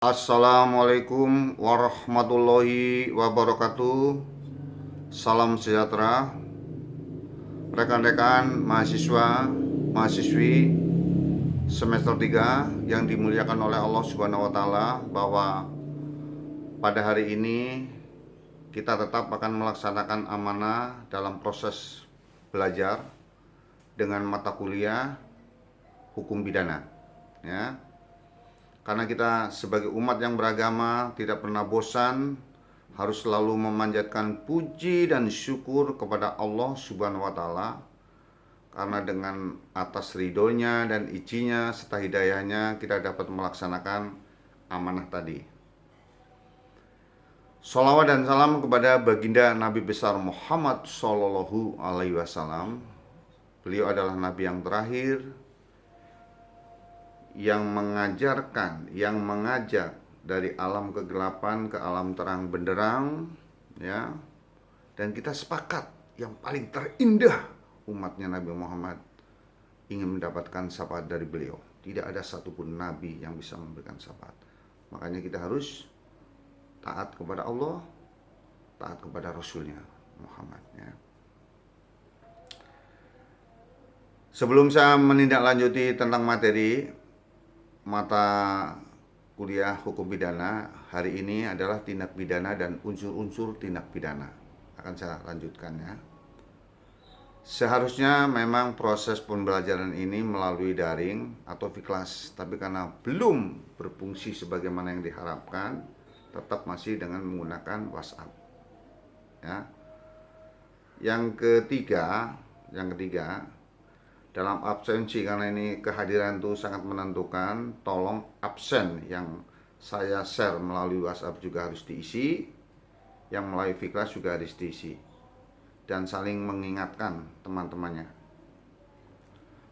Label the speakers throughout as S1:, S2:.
S1: Assalamualaikum warahmatullahi wabarakatuh. Salam sejahtera rekan-rekan mahasiswa, mahasiswi semester 3 yang dimuliakan oleh Allah Subhanahu wa taala, bahwa pada hari ini kita tetap akan melaksanakan amanah dalam proses belajar dengan mata kuliah hukum pidana, ya. Karena kita sebagai umat yang beragama tidak pernah bosan, harus selalu memanjatkan puji dan syukur kepada Allah Subhanahu wa taala, karena dengan atas ridhonya dan izinnya serta hidayahnya kita dapat melaksanakan amanah tadi. Sholawat dan salam kepada baginda Nabi besar Muhammad Sallallahu Alaihi Wasallam. Beliau adalah Nabi yang terakhir, yang mengajarkan, yang mengajak dari alam kegelapan ke alam terang benderang, ya. Dan kita sepakat yang paling terindah umatnya Nabi Muhammad ingin mendapatkan syafaat dari beliau. Tidak ada satupun nabi yang bisa memberikan syafaat. Makanya kita harus taat kepada Allah, taat kepada Rasulnya Muhammad, ya. Sebelum saya menindaklanjuti tentang materi mata kuliah hukum pidana, hari ini adalah tindak pidana dan unsur-unsur tindak pidana. Akan saya lanjutkan, ya. Seharusnya memang proses pembelajaran ini melalui daring atau kelas, tapi karena belum berfungsi sebagaimana yang diharapkan, tetap masih dengan menggunakan WhatsApp, ya. Yang ketiga, dalam absensi, karena ini kehadiran itu sangat menentukan, tolong absen yang saya share melalui WhatsApp juga harus diisi, yang melalui kelas juga harus diisi, dan saling mengingatkan teman-temannya.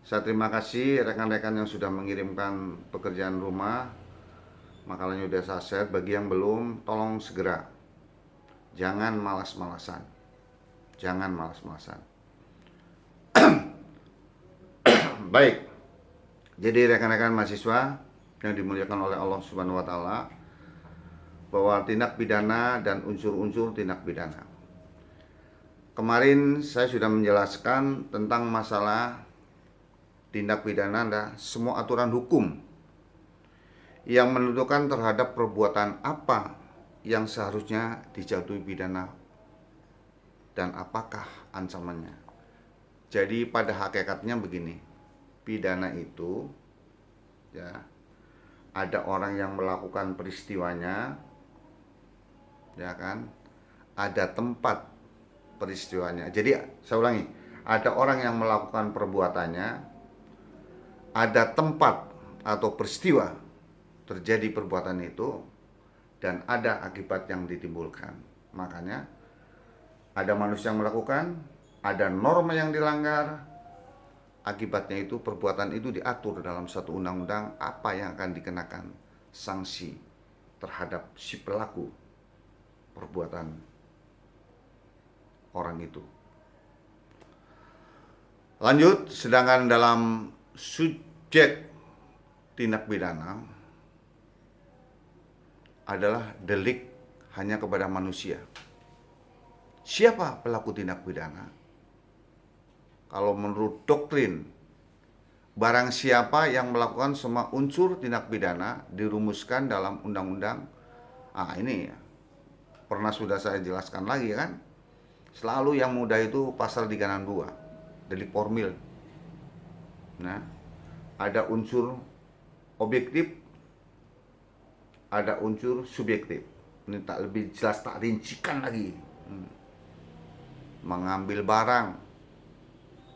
S1: Saya terima kasih rekan-rekan yang sudah mengirimkan pekerjaan rumah, makalahnya sudah saya share. Bagi yang belum, tolong segera, jangan malas-malasan, jangan malas-malasan. Baik, jadi rekan-rekan mahasiswa yang dimuliakan oleh Allah Subhanahu wa taala, bahwa tindak pidana dan unsur-unsur tindak pidana. Kemarin saya sudah menjelaskan tentang masalah tindak pidana adalah semua aturan hukum yang menentukan terhadap perbuatan apa yang seharusnya dijatuhi pidana dan apakah ancamannya. Jadi pada hakikatnya begini, pidana itu, ya, ada orang yang melakukan peristiwanya, ya kan, ada tempat peristiwanya. Jadi saya ulangi, ada orang yang melakukan perbuatannya, ada tempat atau peristiwa terjadi perbuatan itu, dan ada akibat yang ditimbulkan. Makanya ada manusia yang melakukan, ada norma yang dilanggar, akibatnya itu perbuatan itu diatur dalam satu undang-undang apa yang akan dikenakan sanksi terhadap si pelaku perbuatan orang itu. Lanjut, sedangkan dalam subjek tindak pidana adalah delik hanya kepada manusia. Siapa pelaku tindak pidana? Kalau menurut doktrin, barang siapa yang melakukan semua unsur tindak pidana dirumuskan dalam undang-undang, ini ya, pernah sudah saya jelaskan lagi, kan. Selalu yang mudah itu pasal 362, delik formil. Nah, ada unsur objektif, ada unsur subjektif. Ini tak lebih jelas, tak rincikan lagi. Mengambil barang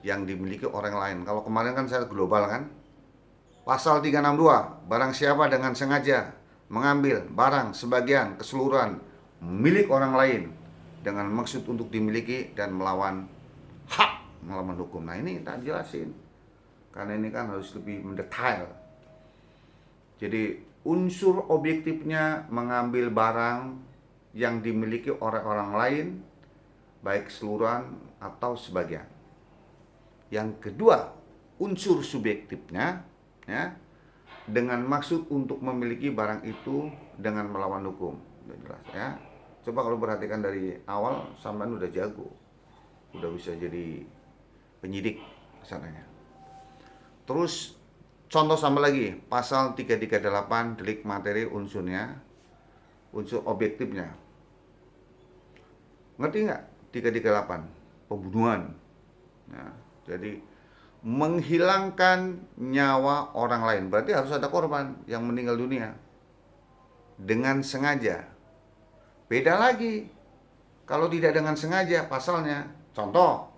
S1: yang dimiliki orang lain. Kalau kemarin kan saya global, kan. Pasal 362, barang siapa dengan sengaja mengambil barang sebagian keseluruhan milik orang lain dengan maksud untuk dimiliki dan melawan hak, melawan hukum. Nah, ini tak jelasin, karena ini kan harus lebih mendetail. Jadi unsur objektifnya mengambil barang yang dimiliki oleh orang lain, baik keseluruhan atau sebagian. Yang kedua, unsur subjektifnya, ya, dengan maksud untuk memiliki barang itu dengan melawan hukum. Udah jelas ya. Coba kalau perhatikan dari awal, sampean udah jago, udah bisa jadi penyidik misalnya. Terus contoh sama lagi, pasal 338 delik materi unsurnya, unsur objektifnya. Ngerti nggak? 338 pembunuhan. Nah, jadi menghilangkan nyawa orang lain, berarti harus ada korban yang meninggal dunia dengan sengaja. Beda lagi kalau tidak dengan sengaja pasalnya. Contoh,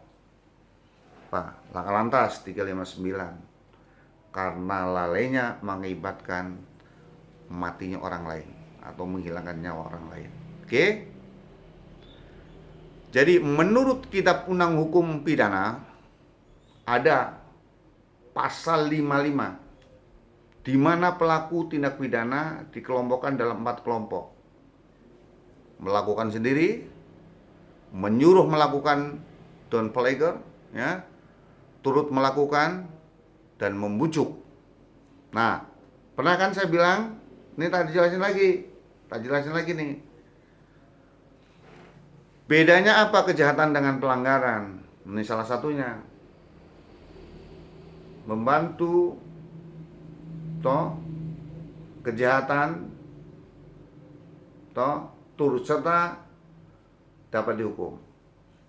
S1: Pak, Laka Lantas 359, karena lalainya mengakibatkan matinya orang lain atau menghilangkan nyawa orang lain. Oke? Jadi menurut Kitab Undang Hukum Pidana ada pasal 55 di mana pelaku tindak pidana dikelompokkan dalam 4 kelompok. Melakukan sendiri, menyuruh melakukan downplayer, ya, turut melakukan, dan membujuk. Nah, pernah kan saya bilang, ini tak jelasin lagi nih. Bedanya apa kejahatan dengan pelanggaran? Ini salah satunya. Membantu toh kejahatan toh turut serta dapat dihukum.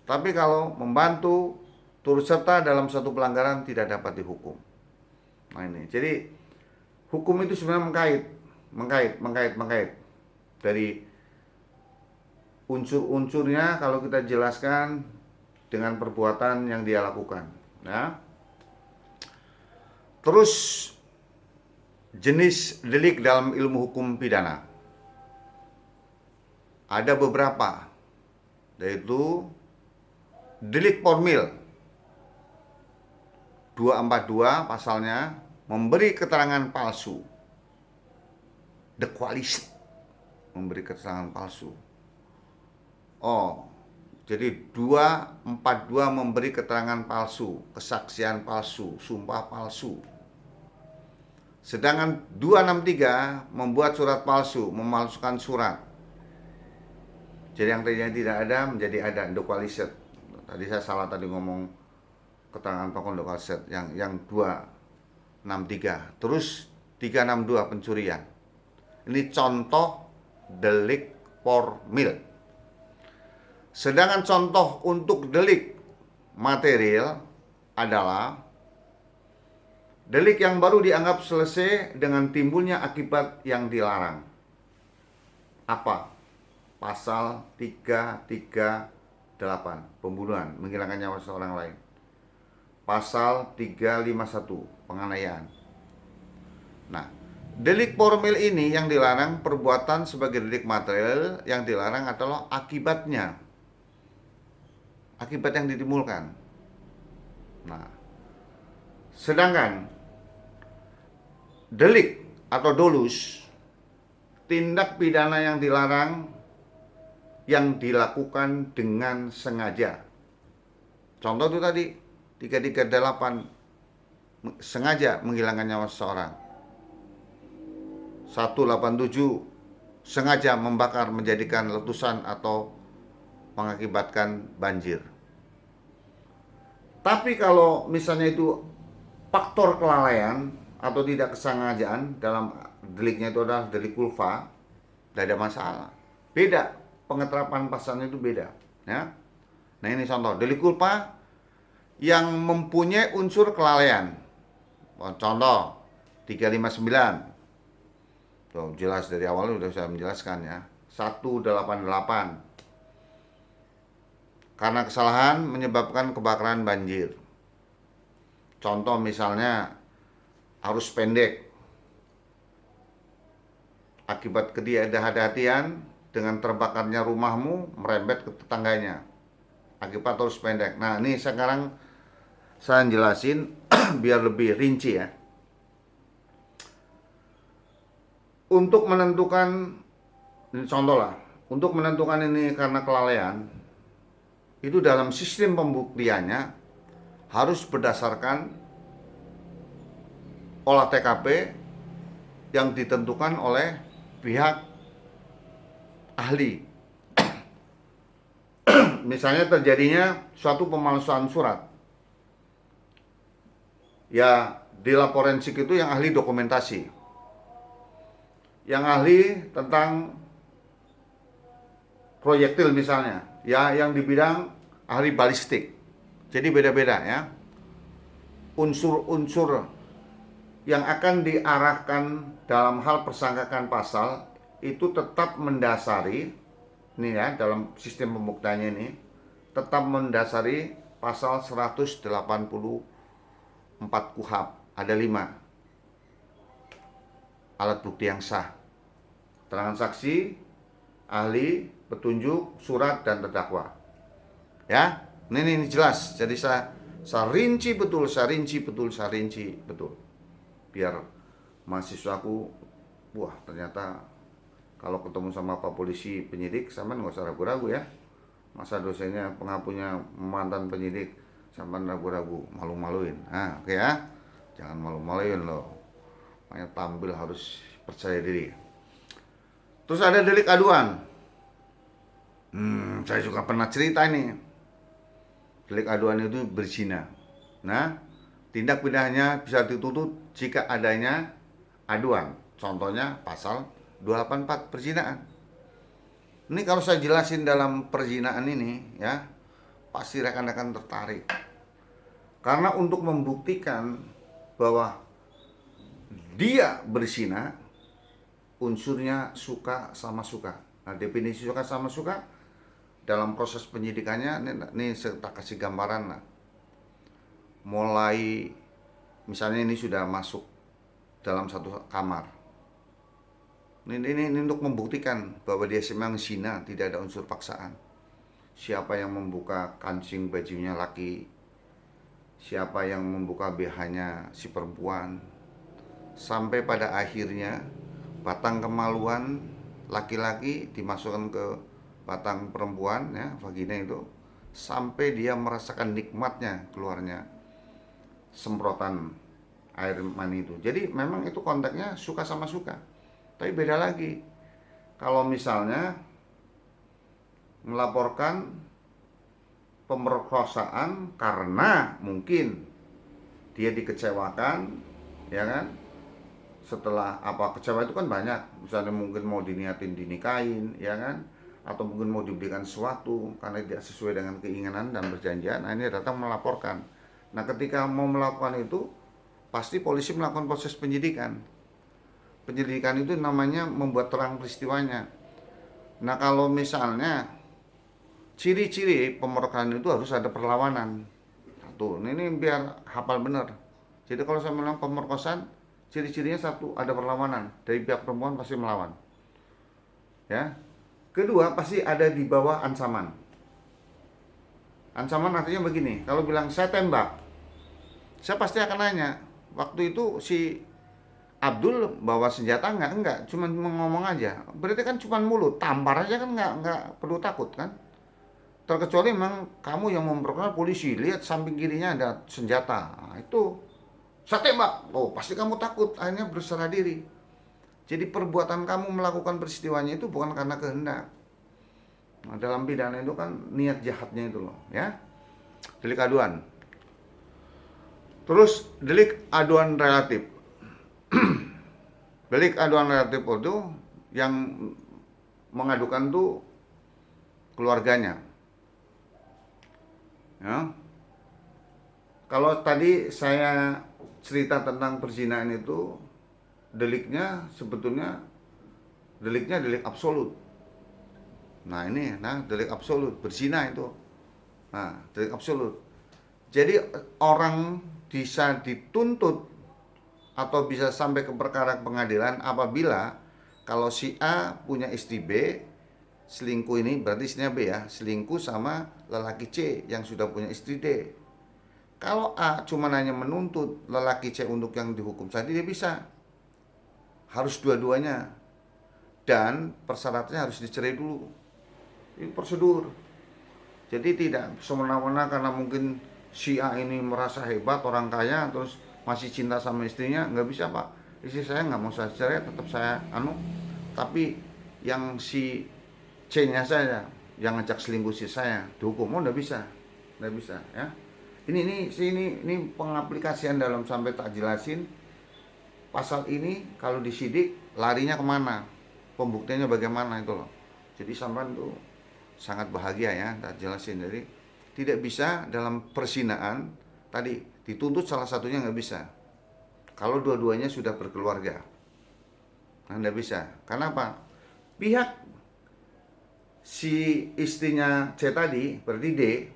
S1: Tapi kalau membantu turut serta dalam satu pelanggaran tidak dapat dihukum. Nah ini, jadi hukum itu sebenarnya mengkait dari unsur-unsurnya kalau kita jelaskan dengan perbuatan yang dia lakukan. Ya. Terus jenis delik dalam ilmu hukum pidana ada beberapa, yaitu delik formil 242 pasalnya memberi keterangan palsu, dequalis, memberi keterangan palsu. Oh, jadi 242 memberi keterangan palsu, kesaksian palsu, sumpah palsu. Sedangkan 263 membuat surat palsu, memalsukan surat. Jadi yang tadinya tidak ada menjadi ada, dequaliset. Tadi saya salah tadi ngomong keterangan pokok dequaliset, yang 263. Terus 362 pencurian. Ini contoh delik formil. Sedangkan contoh untuk delik material adalah delik yang baru dianggap selesai dengan timbulnya akibat yang dilarang. Apa? Pasal 338, pembunuhan, menghilangkan nyawa seorang lain. Pasal 351, penganiayaan. Nah, delik formil ini yang dilarang, perbuatan sebagai delik material yang dilarang adalah akibatnya. Akibat yang ditimbulkan. Nah, sedangkan delik atau dolus, tindak pidana yang dilarang yang dilakukan dengan sengaja. Contoh itu tadi 338, sengaja menghilangkan nyawa seseorang. 187, sengaja membakar menjadikan letusan atau mengakibatkan banjir. Tapi kalau misalnya itu faktor kelalaian atau tidak kesengajaan, dalam deliknya itu adalah delik kulfa, tidak ada masalah. Beda, pengeterapan pasalnya itu beda, ya. Nah ini contoh delik kulfa yang mempunyai unsur kelalaian. Contoh 359. Tuh, jelas dari awal sudah saya menjelaskan ya. 188. Karena kesalahan menyebabkan kebakaran banjir. Contoh misalnya arus pendek. Akibat ketidakhati-hatian dengan terbakarnya rumahmu merembet ke tetangganya. Akibat arus pendek. Nah, ini sekarang saya jelasin biar lebih rinci ya. Untuk menentukan, ini contoh lah, untuk menentukan ini karena kelalaian, itu dalam sistem pembuktiannya harus berdasarkan olah TKP yang ditentukan oleh pihak ahli. Misalnya terjadinya suatu pemalsuan surat, ya di lab forensik itu yang ahli dokumentasi, yang ahli tentang proyektil misalnya, ya yang di bidang ahli balistik. Jadi beda-beda ya. Unsur-unsur yang akan diarahkan dalam hal persangkakan pasal itu tetap mendasari, ini ya, dalam sistem pembuktiannya ini tetap mendasari pasal 184 KUHP. Ada 5 alat bukti yang sah: keterangan saksi, ahli, petunjuk, surat, dan terdakwa. Ya, ini jelas. Jadi saya rinci betul, biar mahasiswaku, wah ternyata kalau ketemu sama Pak Polisi penyidik, sama nggak usah ragu-ragu ya. Masa dosennya pengakunya mantan penyidik, sama ragu-ragu, malu-maluin. Nah, oke ya, jangan malu-maluin loh. Makanya tampil harus percaya diri. Terus ada delik aduan. Saya juga pernah cerita ini. Delik aduan itu berzina. Nah, tindak pidananya bisa dituntut jika adanya aduan. Contohnya pasal 284 perzinaan. Ini kalau saya jelasin dalam perzinaan ini ya, pasti rekan-rekan tertarik. Karena untuk membuktikan bahwa dia berzina, unsurnya suka sama suka. Nah, definisi suka sama suka dalam proses penyidikannya, ini saya kasih gambaran lah. Mulai misalnya ini sudah masuk dalam satu kamar. Ini untuk membuktikan bahwa dia memang zina, tidak ada unsur paksaan. Siapa yang membuka kancing bajunya laki, siapa yang membuka BH-nya si perempuan, sampai pada akhirnya batang kemaluan laki-laki dimasukkan ke batang perempuan ya, vagina itu, sampai dia merasakan nikmatnya keluarnya semprotan air mani itu. Jadi memang itu konteksnya suka sama suka. Tapi beda lagi kalau misalnya melaporkan pemerkosaan karena mungkin dia dikecewakan, ya kan? Setelah kecewa itu kan banyak. Misalnya mungkin mau diniatin dinikahin, ya kan? Atau mungkin mau diberikan sesuatu karena tidak sesuai dengan keinginan dan perjanjian. Nah, ini datang melaporkan. Nah, ketika mau melakukan itu, pasti polisi melakukan proses penyidikan. Penyidikan itu namanya membuat terang peristiwanya. Nah, kalau misalnya ciri-ciri pemerkosaan itu harus ada perlawanan. Satu, ini biar hafal benar. Jadi kalau saya bilang pemerkosaan, ciri-cirinya satu, ada perlawanan. Dari pihak perempuan pasti melawan. Ya. Kedua, pasti ada di bawah ancaman. Ancaman artinya begini, kalau bilang saya tembak, saya pasti akan nanya, waktu itu si Abdul bawa senjata enggak, cuma ngomong aja. Berarti kan cuma mulut, tampar aja kan enggak perlu takut kan? Terkecuali memang kamu yang memperkenalkan polisi, lihat samping kirinya ada senjata. Nah, itu saya tembak. Oh, pasti kamu takut, akhirnya berserah diri. Jadi perbuatan kamu melakukan peristiwanya itu bukan karena kehendak. Nah, dalam pidana itu kan niat jahatnya itu loh, ya. Delik aduan. Terus delik aduan relatif. Delik aduan relatif itu yang mengadukan tuh keluarganya. Ya. Kalau tadi saya cerita tentang perzinahan itu, deliknya sebetulnya delik absolut. Nah, ini delik absolut, berzina itu. Nah, delik absolut. Jadi orang bisa dituntut atau bisa sampai ke perkara pengadilan apabila kalau si A punya istri B, selingkuh, ini berarti istrinya B ya, selingkuh sama lelaki C yang sudah punya istri D. Kalau A cuma hanya menuntut lelaki C untuk yang dihukum saja, dia bisa. Harus dua-duanya. Dan persyaratannya harus dicerai dulu. Ini prosedur. Jadi tidak semena-mena karena mungkin si A ini merasa hebat, orang kaya, terus masih cinta sama istrinya, nggak bisa Pak. istri saya nggak mau saya cerai, tetap saya tapi yang si C-nya saya yang ngajak selingkuh si saya dihukum. Oh, nggak bisa, ya. Ini pengaplikasian dalam, sampai tak jelasin pasal ini kalau disidik larinya kemana, pembuktiannya bagaimana itu loh. Jadi sampean tuh sangat bahagia ya, tak jelasin. Jadi tidak bisa dalam persinaan tadi dituntut salah satunya, nggak bisa. Kalau dua-duanya sudah berkeluarga, nah nggak bisa. Kenapa? Pihak si istrinya C tadi, berarti D,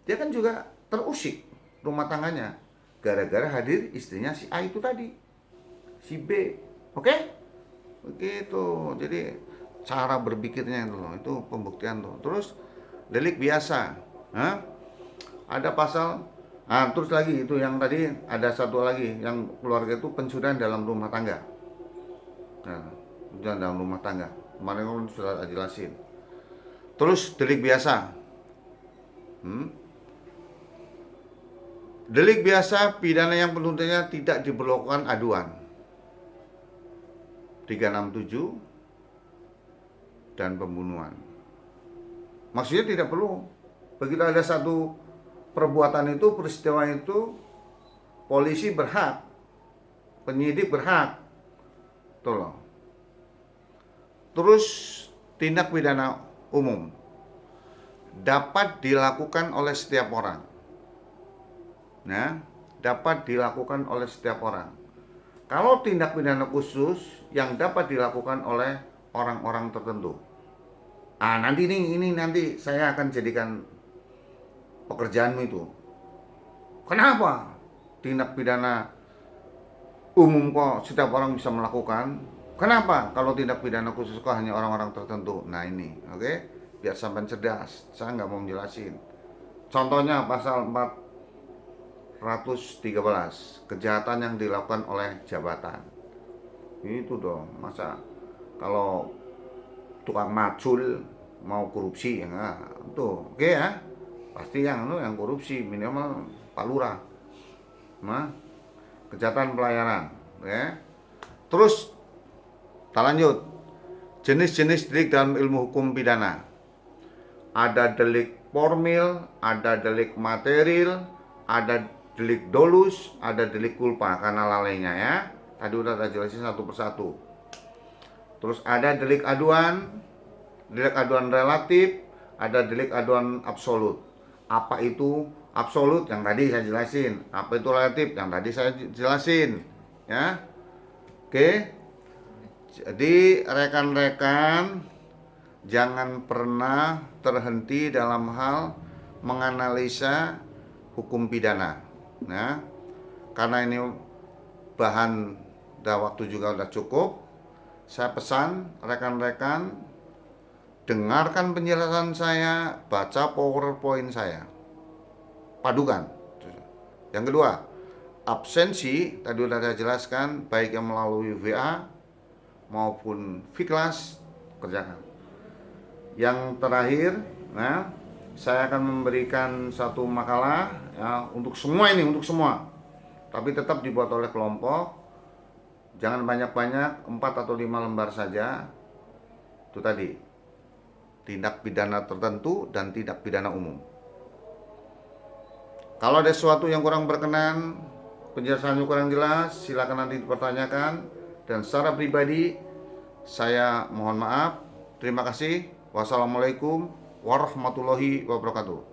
S1: dia kan juga terusik rumah tangganya gara-gara hadir istrinya si A itu tadi, si B. Oke? Begitu. Jadi cara berpikirnya itu loh, itu pembuktian tuh. Terus delik biasa. Hah? Ada pasal. Nah, terus lagi itu yang tadi ada satu lagi yang keluarga itu pencurian dalam rumah tangga. Nah, pencurian dalam rumah tangga. Kemarin kan sudah jelasin. Terus delik biasa. Delik biasa pidana yang penuntutannya tidak diperlukan aduan. 367 dan pembunuhan. Maksudnya tidak perlu. Begitu ada satu perbuatan itu, peristiwa itu, polisi berhak, penyidik berhak, tolong. Terus tindak pidana umum dapat dilakukan oleh setiap orang. Nah, dapat dilakukan oleh setiap orang. Kalau tindak pidana khusus yang dapat dilakukan oleh orang-orang tertentu. Nanti nanti saya akan jadikan pekerjaanmu itu. Kenapa tindak pidana umum kok setiap orang bisa melakukan? Kenapa kalau tindak pidana khusus kok hanya orang-orang tertentu? Nah ini, oke? Biar sampai cerdas. Saya nggak mau menjelasin. Contohnya pasal 413, kejahatan yang dilakukan oleh jabatan. Itu dong, masa kalau tukang macul mau korupsi ya enggak? Tuh, oke ya. Pasti yang korupsi minimal Pak Lurah. Nah, kejahatan pelayaran, ya. Terus kita lanjut. Jenis-jenis delik dalam ilmu hukum pidana. Ada delik formil, ada delik material, ada delik dolus, ada delik culpa karena lalainya ya. Tadi udah saya jelasin satu persatu. Terus ada delik aduan relatif, ada delik aduan absolut. Apa itu absolut? Yang tadi saya jelasin. Apa itu relatif? Yang tadi saya jelasin. Ya. Oke. Jadi rekan-rekan jangan pernah terhenti dalam hal menganalisa hukum pidana. Nah, karena ini bahan dan waktu juga udah cukup, saya pesan rekan-rekan dengarkan penjelasan saya, baca PowerPoint saya, padukan. Yang kedua, absensi tadi sudah saya jelaskan, baik yang melalui WA maupun V-Class, kerjakan. Yang terakhir, saya akan memberikan satu makalah ya, untuk semua, tapi tetap dibuat oleh kelompok. Jangan banyak-banyak, 4 atau 5 lembar saja. Itu tadi, tindak pidana tertentu dan tindak pidana umum. Kalau ada sesuatu yang kurang berkenan, penjelasannya kurang jelas, silakan nanti dipertanyakan. Dan secara pribadi, saya mohon maaf. Terima kasih. Wassalamualaikum warahmatullahi wabarakatuh.